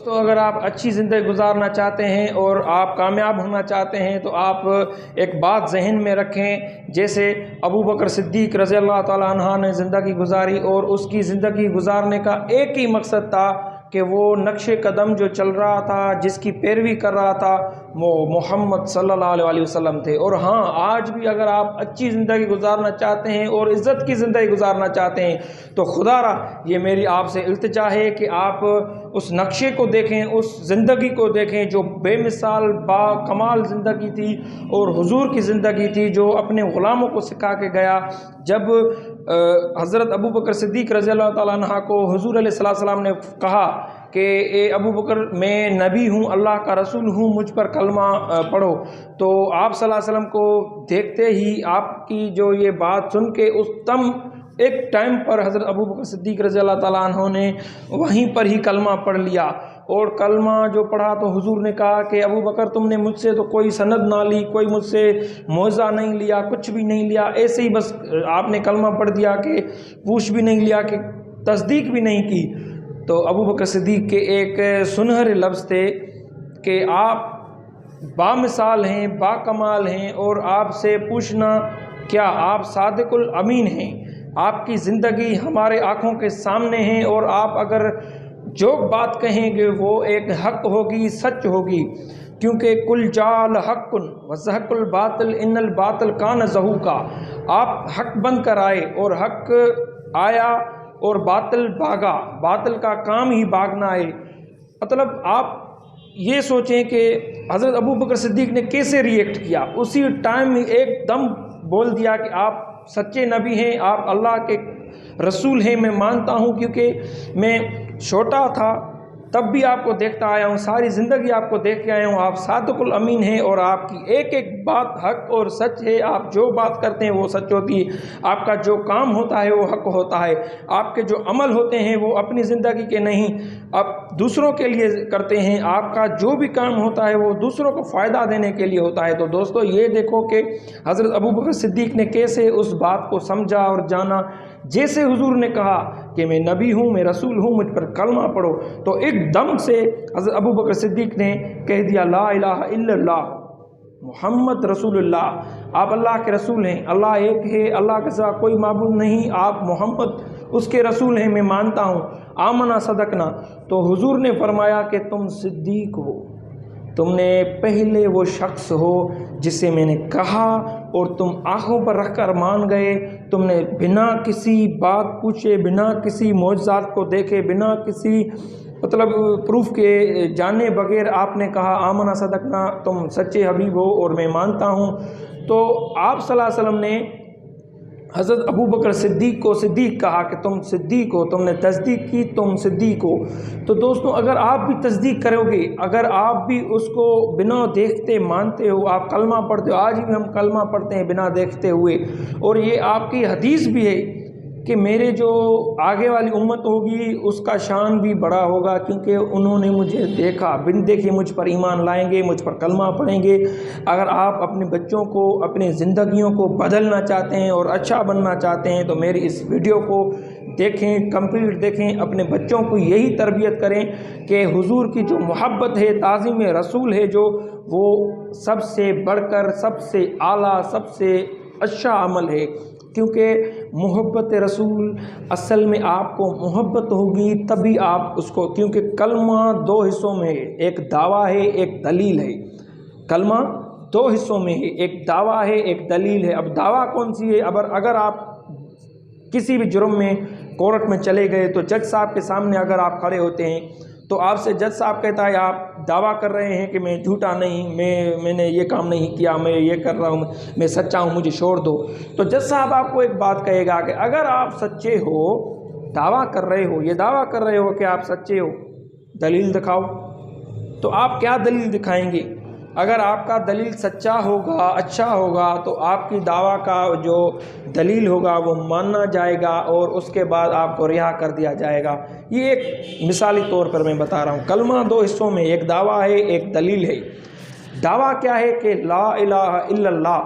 تو اگر آپ اچھی زندگی گزارنا چاہتے ہیں اور آپ کامیاب ہونا چاہتے ہیں تو آپ ایک بات ذہن میں رکھیں، جیسے ابو بکر صدیق رضی اللہ تعالیٰ عنہ نے زندگی گزاری اور اس کی زندگی گزارنے کا ایک ہی مقصد تھا کہ وہ نقش قدم جو چل رہا تھا، جس کی پیروی کر رہا تھا، وہ محمد صلی اللہ علیہ وسلم تھے۔ اور ہاں، آج بھی اگر آپ اچھی زندگی گزارنا چاہتے ہیں اور عزت کی زندگی گزارنا چاہتے ہیں تو خدا را یہ میری آپ سے التجا ہے کہ آپ اس نقشے کو دیکھیں، اس زندگی کو دیکھیں جو بے مثال با کمال زندگی تھی اور حضور کی زندگی تھی، جو اپنے غلاموں کو سکھا کے گیا۔ جب حضرت ابو بکر صدیق رضی اللہ تعالیٰ عنہ کو حضور علیہ السلام نے کہا کہ اے ابو بکر، میں نبی ہوں، اللہ کا رسول ہوں، مجھ پر کلمہ پڑھو، تو آپ صلی اللہ علیہ وسلم کو دیکھتے ہی آپ کی جو یہ بات سن کے اس ایک ٹائم پر حضرت ابو بکر صدیق رضی اللہ تعالیٰ عنہ نے وہیں پر ہی کلمہ پڑھ لیا۔ اور کلمہ جو پڑھا تو حضور نے کہا کہ ابو بکر، تم نے مجھ سے تو کوئی سند نہ لی، کوئی مجھ سے معاوضہ نہیں لیا، کچھ بھی نہیں لیا، ایسے ہی بس آپ نے کلمہ پڑھ دیا، کہ پوچھ بھی نہیں لیا، کہ تصدیق بھی نہیں کی۔ تو ابو بکر صدیق کے ایک سنہرے لفظ تھے کہ آپ بامثال ہیں، با کمال ہیں، اور آپ سے پوچھنا کیا، آپ صادق الامین ہیں، آپ کی زندگی ہمارے آنکھوں کے سامنے ہے، اور آپ اگر جو بات کہیں گے وہ ایک حق ہوگی، سچ ہوگی، کیونکہ کل جال حق وزہق الباطل ان الباطل کان زہوقا۔ آپ حق بن کر آئے اور حق آیا اور باطل بھاگا، باطل کا کام ہی بھاگنا ہے۔ مطلب آپ یہ سوچیں کہ حضرت ابو بکر صدیق نے کیسے ریئیکٹ کیا، اسی ٹائم ایک دم بول دیا کہ آپ سچے نبی ہیں، آپ اللہ کے رسول ہیں، میں مانتا ہوں، کیونکہ میں چھوٹا تھا تب بھی آپ کو دیکھتا آیا ہوں، ساری زندگی آپ کو دیکھ کے آیا ہوں، آپ صادق الامین ہیں، اور آپ کی ایک ایک بات حق اور سچ ہے، آپ جو بات کرتے ہیں وہ سچ ہوتی ہے، آپ کا جو کام ہوتا ہے وہ حق ہوتا ہے، آپ کے جو عمل ہوتے ہیں وہ اپنی زندگی کے نہیں، آپ دوسروں کے لیے کرتے ہیں، آپ کا جو بھی کام ہوتا ہے وہ دوسروں کو فائدہ دینے کے لیے ہوتا ہے۔ تو دوستو یہ دیکھو کہ حضرت ابو بکر صدیق نے کیسے اس بات کو سمجھا اور جانا، جیسے حضور نے کہا کہ میں نبی ہوں، میں رسول ہوں، مجھ پر کلمہ پڑھو، تو ایک دم سے حضرت ابو بکر صدیق نے کہہ دیا لا الہ الا اللہ محمد رسول اللہ، آپ اللہ کے رسول ہیں، اللہ ایک ہے، اللہ کے سوا کوئی معبود نہیں، آپ محمد اس کے رسول ہیں، میں مانتا ہوں، آمنا صدقنا۔ تو حضور نے فرمایا کہ تم صدیق ہو، تم نے پہلے وہ شخص ہو جسے میں نے کہا اور تم آنکھوں پر رکھ کر مان گئے، تم نے بنا کسی بات پوچھے، بنا کسی معجزات کو دیکھے، بنا کسی پروف کے جانے بغیر آپ نے کہا آمنا صدقنا، تم سچے حبیب ہو اور میں مانتا ہوں۔ تو آپ صلی اللہ علیہ وسلم نے حضرت ابو بکر صدیق کو صدیق کہا کہ تم صدیق ہو، تم نے تصدیق کی، تم صدیق ہو۔ تو دوستو اگر آپ بھی تصدیق کرو گے، اگر آپ بھی اس کو بنا دیکھتے مانتے ہو، آپ کلمہ پڑھتے ہو، آج بھی ہم کلمہ پڑھتے ہیں بنا دیکھتے ہوئے، اور یہ آپ کی حدیث بھی ہے کہ میرے جو آگے والی امت ہوگی اس کا شان بھی بڑا ہوگا، کیونکہ انہوں نے مجھے دیکھا، بن دیکھے مجھ پر ایمان لائیں گے، مجھ پر کلمہ پڑھیں گے۔ اگر آپ اپنے بچوں کو، اپنے زندگیوں کو بدلنا چاہتے ہیں اور اچھا بننا چاہتے ہیں تو میری اس ویڈیو کو دیکھیں، کمپلیٹ دیکھیں، اپنے بچوں کو یہی تربیت کریں کہ حضور کی جو محبت ہے، تعظیم رسول ہے، جو وہ سب سے بڑھ کر، سب سے اعلیٰ، سب سے اچھا عمل ہے، کیونکہ محبت رسول اصل میں آپ کو محبت ہوگی تبھی آپ اس کو، کیونکہ کلمہ دو حصوں میں ہے، ایک دعویٰ ہے، ایک دلیل ہے۔ کلمہ دو حصوں میں ہے، ایک دعویٰ ہے، ایک دلیل ہے۔ اب دعویٰ کون سی ہے؟ اگر آپ کسی بھی جرم میں کورٹ میں چلے گئے تو جج صاحب کے سامنے اگر آپ کھڑے ہوتے ہیں تو آپ سے جج صاحب کہتا ہے آپ دعویٰ کر رہے ہیں کہ میں جھوٹا نہیں، میں نے یہ کام نہیں کیا، میں یہ کر رہا ہوں، میں سچا ہوں، مجھے چھوڑ دو۔ تو جج صاحب آپ کو ایک بات کہے گا کہ اگر آپ سچے ہو، دعویٰ کر رہے ہو، یہ دعویٰ کر رہے ہو کہ آپ سچے ہو، دلیل دکھاؤ۔ تو آپ کیا دلیل دکھائیں گے؟ اگر آپ کا دلیل سچا ہوگا، اچھا ہوگا، تو آپ کی دعویٰ کا جو دلیل ہوگا وہ مانا جائے گا اور اس کے بعد آپ کو رہا کر دیا جائے گا۔ یہ ایک مثالی طور پر میں بتا رہا ہوں۔ کلمہ دو حصوں میں، ایک دعویٰ ہے، ایک دلیل ہے۔ دعویٰ کیا ہے کہ لا الہ الا اللہ،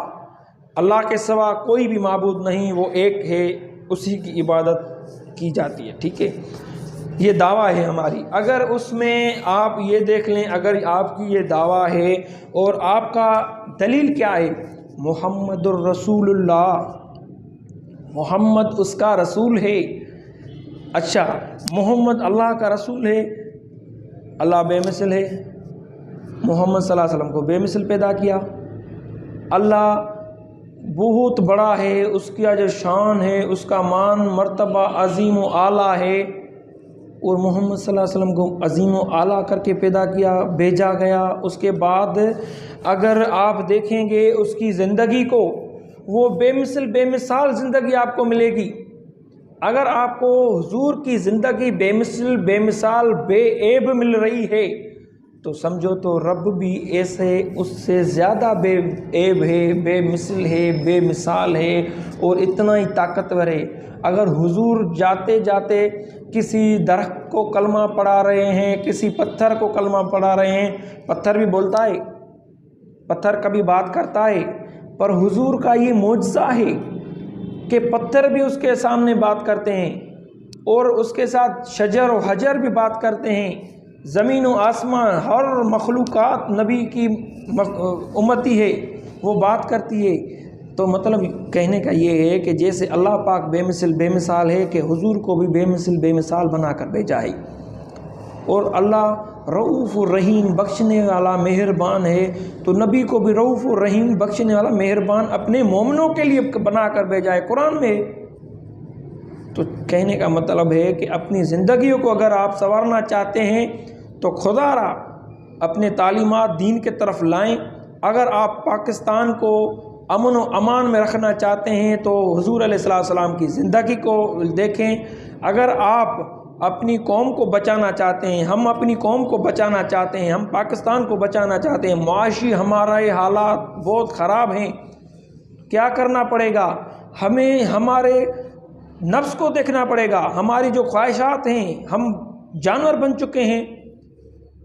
اللہ کے سوا کوئی بھی معبود نہیں، وہ ایک ہے، اسی کی عبادت کی جاتی ہے، ٹھیک ہے۔ یہ دعویٰ ہے ہماری، اگر اس میں آپ یہ دیکھ لیں، اگر آپ کی یہ دعویٰ ہے اور آپ کا دلیل کیا ہے؟ محمد الرسول اللہ، محمد اس کا رسول ہے۔ اچھا، محمد اللہ کا رسول ہے، اللہ بے مثل ہے، محمد صلی اللہ علیہ وسلم کو بے مثل پیدا کیا، اللہ بہت بڑا ہے، اس کی جو شان ہے، اس کا مان مرتبہ عظیم و اعلیٰ ہے، اور محمد صلی اللہ علیہ وسلم کو عظیم و اعلیٰ کر کے پیدا کیا، بھیجا گیا۔ اس کے بعد اگر آپ دیکھیں گے اس کی زندگی کو، وہ بے مثل بے مثال زندگی آپ کو ملے گی۔ اگر آپ کو حضور کی زندگی بے مثل بے مثال بے عیب مل رہی ہے تو سمجھو تو رب بھی ایسے اس سے زیادہ بے عیب ہے، بے مثل ہے، بے مثال ہے، اور اتنا ہی طاقتور ہے۔ اگر حضور جاتے جاتے کسی درخت کو کلمہ پڑھا رہے ہیں، کسی پتھر کو کلمہ پڑھا رہے ہیں، پتھر بھی بولتا ہے، پتھر کبھی بات کرتا ہے، پر حضور کا یہ معجزہ ہے کہ پتھر بھی اس کے سامنے بات کرتے ہیں، اور اس کے ساتھ شجر و حجر بھی بات کرتے ہیں، زمین و آسمان ہر مخلوقات نبی کی امتی ہے، وہ بات کرتی ہے۔ تو مطلب کہنے کا یہ ہے کہ جیسے اللہ پاک بے مثل بے مثال ہے کہ حضور کو بھی بے مثل بے مثال بنا کر بھیجا ہے، اور اللہ رؤوف الرحیم بخشنے والا مہربان ہے، تو نبی کو بھی رؤوف الرحیم بخشنے والا مہربان اپنے مومنوں کے لیے بنا کر بھیجا ہے، قرآن میں۔ تو کہنے کا مطلب ہے کہ اپنی زندگیوں کو اگر آپ سنوارنا چاہتے ہیں تو خدا را اپنے تعلیمات دین کے طرف لائیں۔ اگر آپ پاکستان کو امن و امان میں رکھنا چاہتے ہیں تو حضور علیہ السلام کی زندگی کو دیکھیں۔ اگر آپ اپنی قوم کو بچانا چاہتے ہیں، ہم اپنی قوم کو بچانا چاہتے ہیں، ہم پاکستان کو بچانا چاہتے ہیں، معاشی ہمارے حالات بہت خراب ہیں، کیا کرنا پڑے گا؟ ہمیں ہمارے نفس کو دیکھنا پڑے گا، ہماری جو خواہشات ہیں، ہم جانور بن چکے ہیں۔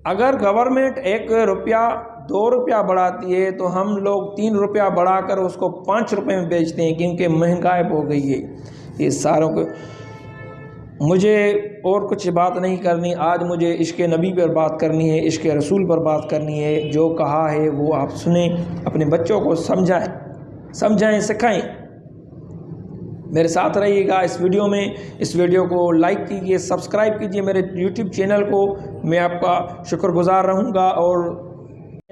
اگر گورنمنٹ 1 روپیہ 2 روپیہ بڑھاتی ہے تو ہم لوگ 3 روپیہ بڑھا کر اس کو 5 روپے میں بیچتے ہیں، کیونکہ مہنگائی ہو گئی ہے۔ یہ ساروں کو مجھے اور کچھ بات نہیں کرنی، آج مجھے عشق نبی پر بات کرنی ہے، عشق رسول پر بات کرنی ہے۔ جو کہا ہے وہ آپ سنیں، اپنے بچوں کو سمجھائیں سکھائیں۔ میرے ساتھ رہیے گا اس ویڈیو میں، اس ویڈیو کو لائک کیجئے، سبسکرائب کیجئے میرے یوٹیوب چینل کو، میں آپ کا شکر گزار رہوں گا۔ اور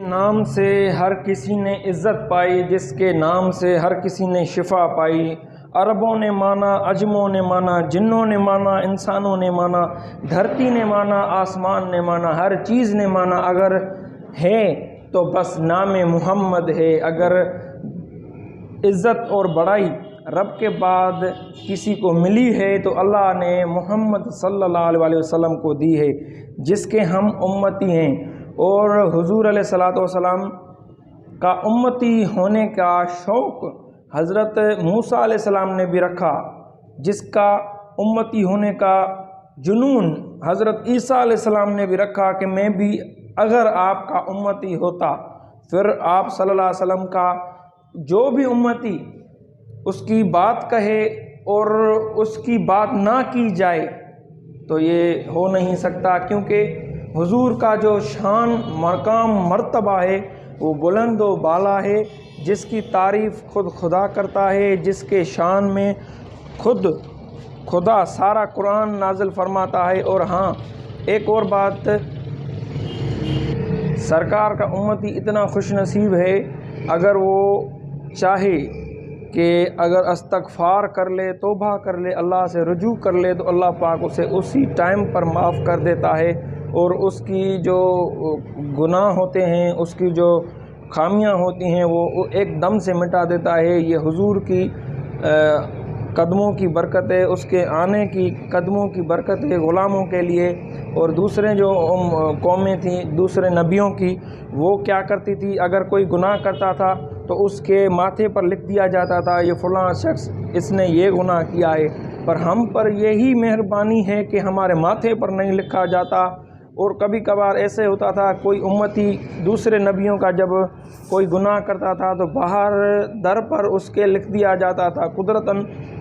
نام سے ہر کسی نے عزت پائی، جس کے نام سے ہر کسی نے شفا پائی۔ عربوں نے مانا، عجموں نے مانا، جنوں نے مانا، انسانوں نے مانا، دھرتی نے مانا، آسمان نے مانا، ہر چیز نے مانا۔ اگر ہے تو بس نام محمد ہے۔ اگر عزت اور بڑائی رب کے بعد کسی کو ملی ہے تو اللہ نے محمد صلی اللہ علیہ وسلم کو دی ہے، جس کے ہم امتی ہیں۔ اور حضور علیہ السلام کا امتی ہونے کا شوق حضرت موسیٰ علیہ السلام نے بھی رکھا، جس کا امتی ہونے کا جنون حضرت عیسیٰ علیہ السلام نے بھی رکھا کہ میں بھی اگر آپ کا امتی ہوتا، پھر آپ صلی اللہ علیہ وسلم کا جو بھی امتی اس کی بات کہے اور اس کی بات نہ کی جائے تو یہ ہو نہیں سکتا، کیونکہ حضور کا جو شان مقام مرتبہ ہے وہ بلند و بالا ہے، جس کی تعریف خود خدا کرتا ہے، جس کے شان میں خود خدا سارا قرآن نازل فرماتا ہے۔ اور ہاں ایک اور بات، سرکار کا امتی اتنا خوش نصیب ہے، اگر وہ چاہے کہ اگر استغفار کر لے، توبہ کر لے، اللہ سے رجوع کر لے تو اللہ پاک اسے اسی ٹائم پر معاف کر دیتا ہے، اور اس کی جو گناہ ہوتے ہیں، اس کی جو خامیاں ہوتی ہیں وہ ایک دم سے مٹا دیتا ہے۔ یہ حضور کی قدموں کی برکت ہے، اس کے آنے کی قدموں کی برکت ہے غلاموں کے لیے۔ اور دوسرے جو قومیں تھیں، دوسرے نبیوں کی، وہ کیا کرتی تھی؟ اگر کوئی گناہ کرتا تھا تو اس کے ماتھے پر لکھ دیا جاتا تھا یہ فلاں شخص اس نے یہ گناہ کیا ہے، پر ہم پر یہی مہربانی ہے کہ ہمارے ماتھے پر نہیں لکھا جاتا۔ اور کبھی کبھار ایسے ہوتا تھا کوئی امتی دوسرے نبیوں کا جب کوئی گناہ کرتا تھا تو باہر در پر اس کے لکھ دیا جاتا تھا۔ قدرتاً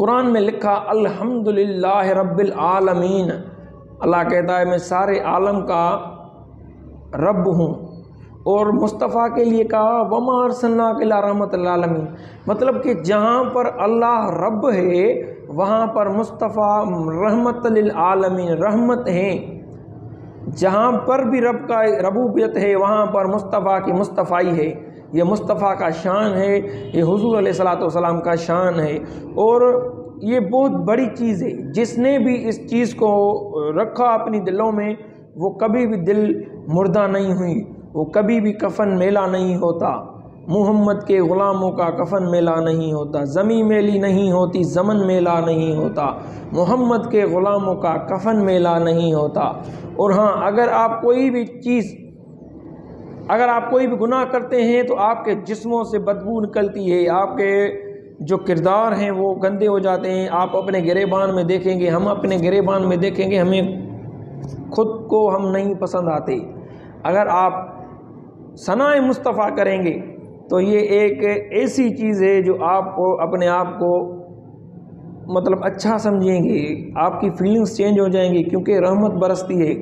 قرآن میں لکھا الحمدللہ رب العالمین، اللہ کہتا ہے میں سارے عالم کا رب ہوں، اور مصطفیٰ کے لیے کہا وما ارسلناک الا رحمۃ للعالمین، مطلب کہ جہاں پر اللہ رب ہے وہاں پر مصطفیٰ رحمت للعالمین رحمت ہیں، جہاں پر بھی رب کا ربوبیت ہے وہاں پر مصطفیٰ کی مصطفائی ہے، یہ مصطفیٰ کا شان ہے، یہ حضور علیہ الصلوۃ والسلام کا شان ہے، اور یہ بہت بڑی چیز ہے۔ جس نے بھی اس چیز کو رکھا اپنی دلوں میں وہ کبھی بھی دل مردہ نہیں ہوئی، وہ کبھی بھی کفن میلا نہیں ہوتا، محمد کے غلاموں کا کفن میلا نہیں ہوتا، زمیں میلی نہیں ہوتی، زمن میلا نہیں ہوتا، محمد کے غلاموں کا کفن میلا نہیں ہوتا۔ اور ہاں اگر آپ کوئی بھی گناہ کرتے ہیں تو آپ کے جسموں سے بدبو نکلتی ہے، آپ کے جو کردار ہیں وہ گندے ہو جاتے ہیں، آپ اپنے گریبان میں دیکھیں گے، ہم اپنے گریبان میں دیکھیں گے، ہمیں خود کو ہم نہیں پسند آتے۔ اگر آپ ثناء مصطفیٰ کریں گے تو یہ ایک ایسی چیز ہے جو آپ کو اپنے آپ کو مطلب اچھا سمجھیں گے، آپ کی فیلنگز چینج ہو جائیں گی، کیونکہ رحمت برستی ہے۔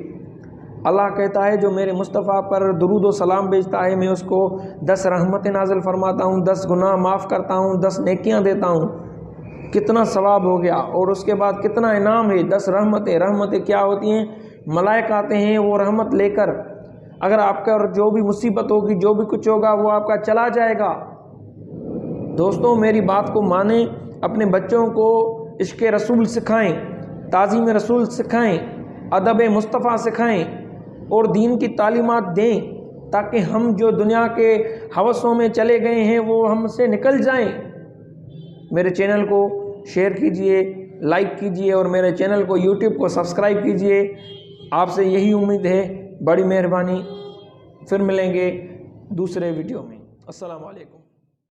اللہ کہتا ہے جو میرے مصطفیٰ پر درود و سلام بھیجتا ہے میں اس کو 10 رحمتیں نازل فرماتا ہوں، 10 گناہ معاف کرتا ہوں، 10 نیکیاں دیتا ہوں۔ کتنا ثواب ہو گیا، اور اس کے بعد کتنا انعام ہے، 10 رحمتیں کیا ہوتی ہیں؟ ملائکہ آتے ہیں وہ رحمت لے کر، اگر آپ کا جو بھی مصیبت ہوگی، جو بھی کچھ ہوگا وہ آپ کا چلا جائے گا۔ دوستوں میری بات کو مانیں، اپنے بچوں کو عشق رسول سکھائیں، تعظیم رسول سکھائیں، ادب مصطفیٰ سکھائیں، اور دین کی تعلیمات دیں، تاکہ ہم جو دنیا کے ہوسوں میں چلے گئے ہیں وہ ہم سے نکل جائیں۔ میرے چینل کو شیئر کیجئے، لائک کیجئے، اور میرے چینل کو یوٹیوب کو سبسکرائب کیجئے۔ آپ سے یہی امید ہے، بڑی مہربانی، پھر ملیں گے دوسرے ویڈیو میں۔ السلام علیکم۔